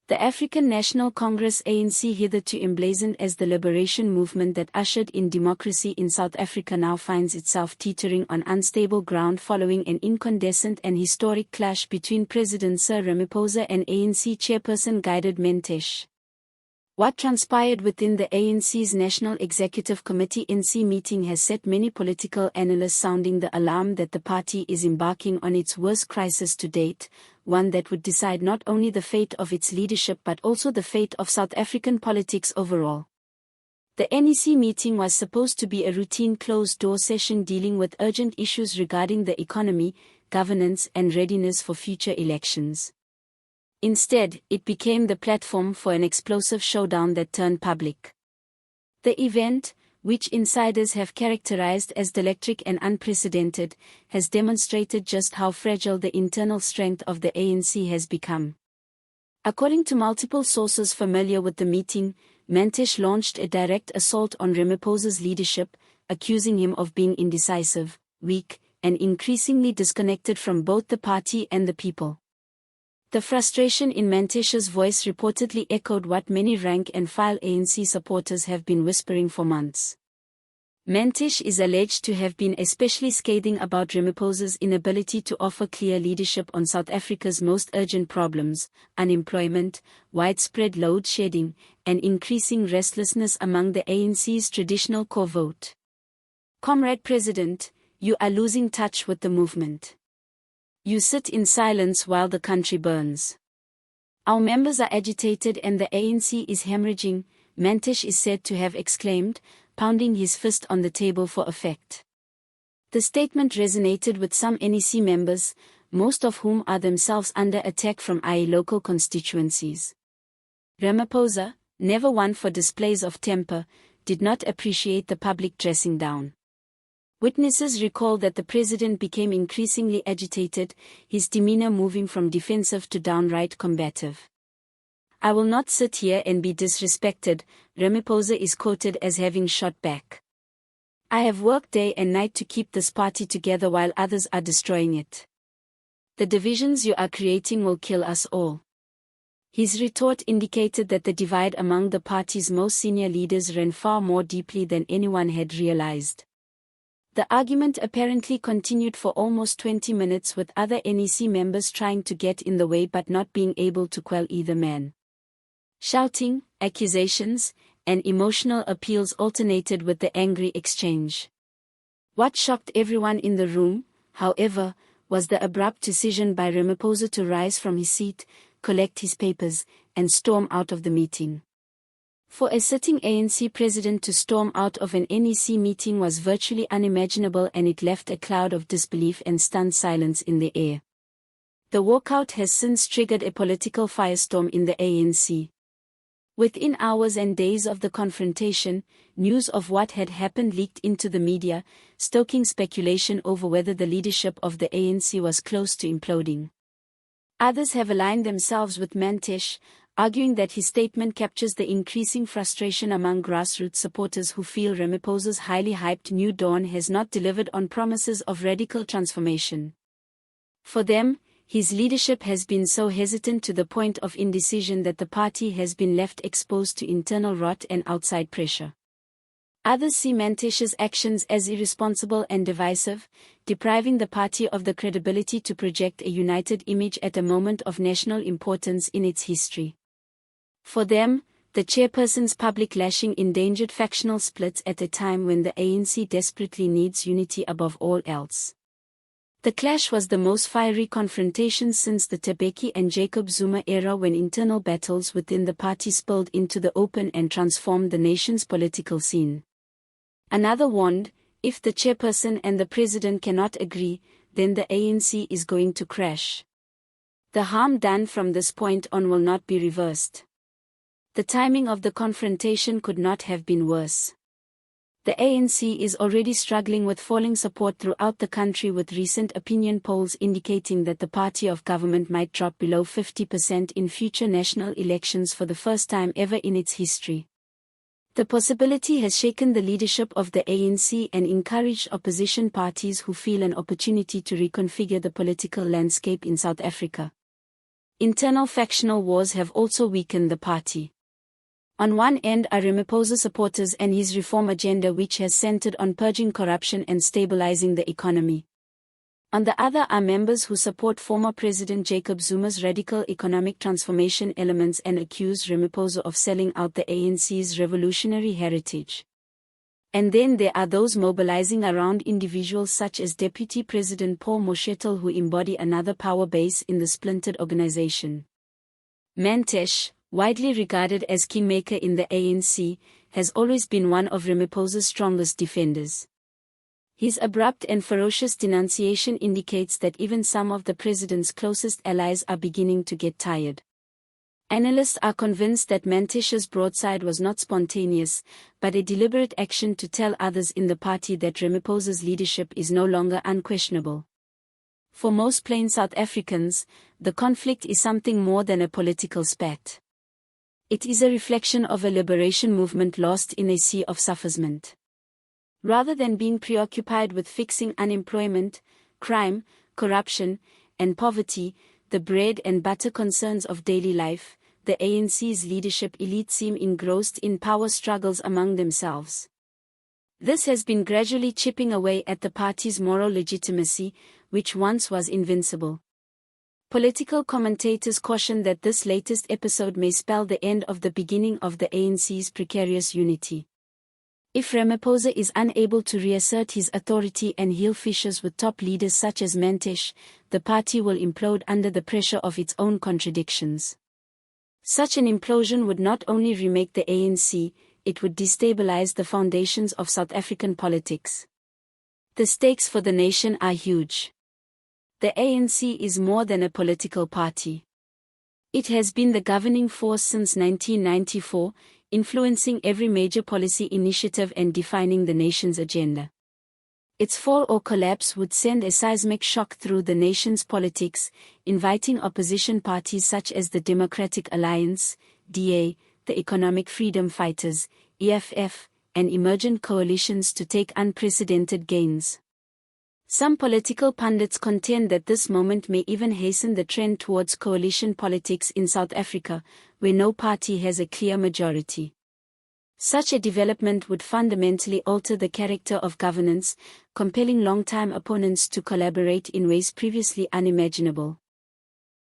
The African National Congress ANC, hitherto emblazoned as the liberation movement that ushered in democracy in South Africa, now finds itself teetering on unstable ground following an incandescent and historic clash between President Cyril Ramaphosa and ANC chairperson Gwede Mantashe. What transpired within the ANC's National Executive Committee (NC) meeting has set many political analysts sounding the alarm that the party is embarking on its worst crisis to date, one that would decide not only the fate of its leadership but also the fate of South African politics overall. The NEC meeting was supposed to be a routine closed-door session dealing with urgent issues regarding the economy, governance and readiness for future elections. Instead, it became the platform for an explosive showdown that turned public. The event, which insiders have characterized as electric and unprecedented, has demonstrated just how fragile the internal strength of the ANC has become. According to multiple sources familiar with the meeting, Mantashe launched a direct assault on Ramaphosa's leadership, accusing him of being indecisive, weak, and increasingly disconnected from both the party and the people. The frustration in Mantashe's voice reportedly echoed what many rank-and-file ANC supporters have been whispering for months. Mantashe is alleged to have been especially scathing about Ramaphosa's inability to offer clear leadership on South Africa's most urgent problems: unemployment, widespread load shedding, and increasing restlessness among the ANC's traditional core vote. "Comrade President, you are losing touch with the movement. You sit in silence while the country burns. Our members are agitated and the ANC is hemorrhaging," Mantashe is said to have exclaimed, pounding his fist on the table for effect. The statement resonated with some NEC members, most of whom are themselves under attack from local constituencies. Ramaphosa, never one for displays of temper, did not appreciate the public dressing down. Witnesses recall that the president became increasingly agitated, his demeanor moving from defensive to downright combative. "I will not sit here and be disrespected," Ramaphosa is quoted as having shot back. "I have worked day and night to keep this party together while others are destroying it. The divisions you are creating will kill us all." His retort indicated that the divide among the party's most senior leaders ran far more deeply than anyone had realized. The argument apparently continued for almost 20 minutes, with other NEC members trying to get in the way but not being able to quell either man. Shouting, accusations, and emotional appeals alternated with the angry exchange. What shocked everyone in the room, however, was the abrupt decision by Ramaphosa to rise from his seat, collect his papers, and storm out of the meeting. For a sitting ANC president to storm out of an NEC meeting was virtually unimaginable, and it left a cloud of disbelief and stunned silence in the air. The walkout has since triggered a political firestorm in the ANC. Within hours and days of the confrontation, news of what had happened leaked into the media, stoking speculation over whether the leadership of the ANC was close to imploding. Others have aligned themselves with Mantashe, arguing that his statement captures the increasing frustration among grassroots supporters who feel Ramaphosa's highly hyped New Dawn has not delivered on promises of radical transformation. For them, his leadership has been so hesitant to the point of indecision that the party has been left exposed to internal rot and outside pressure. Others see Mantashe's actions as irresponsible and divisive, depriving the party of the credibility to project a united image at a moment of national importance in its history. For them, the chairperson's public lashing endangered factional splits at a time when the ANC desperately needs unity above all else. The clash was the most fiery confrontation since the Mbeki and Jacob Zuma era, when internal battles within the party spilled into the open and transformed the nation's political scene. Another warned, if the chairperson and the president cannot agree, then the ANC is going to crash. The harm done from this point on will not be reversed. The timing of the confrontation could not have been worse. The ANC is already struggling with falling support throughout the country, with recent opinion polls indicating that the party of government might drop below 50% in future national elections for the first time ever in its history. The possibility has shaken the leadership of the ANC and encouraged opposition parties who feel an opportunity to reconfigure the political landscape in South Africa. Internal factional wars have also weakened the party. On one end are Ramaphosa supporters and his reform agenda, which has centered on purging corruption and stabilizing the economy. On the other are members who support former President Jacob Zuma's radical economic transformation elements and accuse Ramaphosa of selling out the ANC's revolutionary heritage. And then there are those mobilizing around individuals such as Deputy President Paul Moshetel, who embody another power base in the splintered organization. Mantashe, widely regarded as kingmaker in the ANC, has always been one of Ramaphosa's strongest defenders. His abrupt and ferocious denunciation indicates that even some of the president's closest allies are beginning to get tired. Analysts are convinced that Mantashe's broadside was not spontaneous, but a deliberate action to tell others in the party that Ramaphosa's leadership is no longer unquestionable. For most plain South Africans, the conflict is something more than a political spat. It is a reflection of a liberation movement lost in a sea of sufferment. Rather than being preoccupied with fixing unemployment, crime, corruption, and poverty, the bread and butter concerns of daily life, the ANC's leadership elite seem engrossed in power struggles among themselves. This has been gradually chipping away at the party's moral legitimacy, which once was invincible. Political commentators caution that this latest episode may spell the end of the beginning of the ANC's precarious unity. If Ramaphosa is unable to reassert his authority and heal fissures with top leaders such as Mantashe, the party will implode under the pressure of its own contradictions. Such an implosion would not only remake the ANC, it would destabilize the foundations of South African politics. The stakes for the nation are huge. The ANC is more than a political party. It has been the governing force since 1994, influencing every major policy initiative and defining the nation's agenda. Its fall or collapse would send a seismic shock through the nation's politics, inviting opposition parties such as the Democratic Alliance, DA, the Economic Freedom Fighters, EFF, and emergent coalitions to take unprecedented gains. Some political pundits contend that this moment may even hasten the trend towards coalition politics in South Africa, where no party has a clear majority. Such a development would fundamentally alter the character of governance, compelling long-time opponents to collaborate in ways previously unimaginable.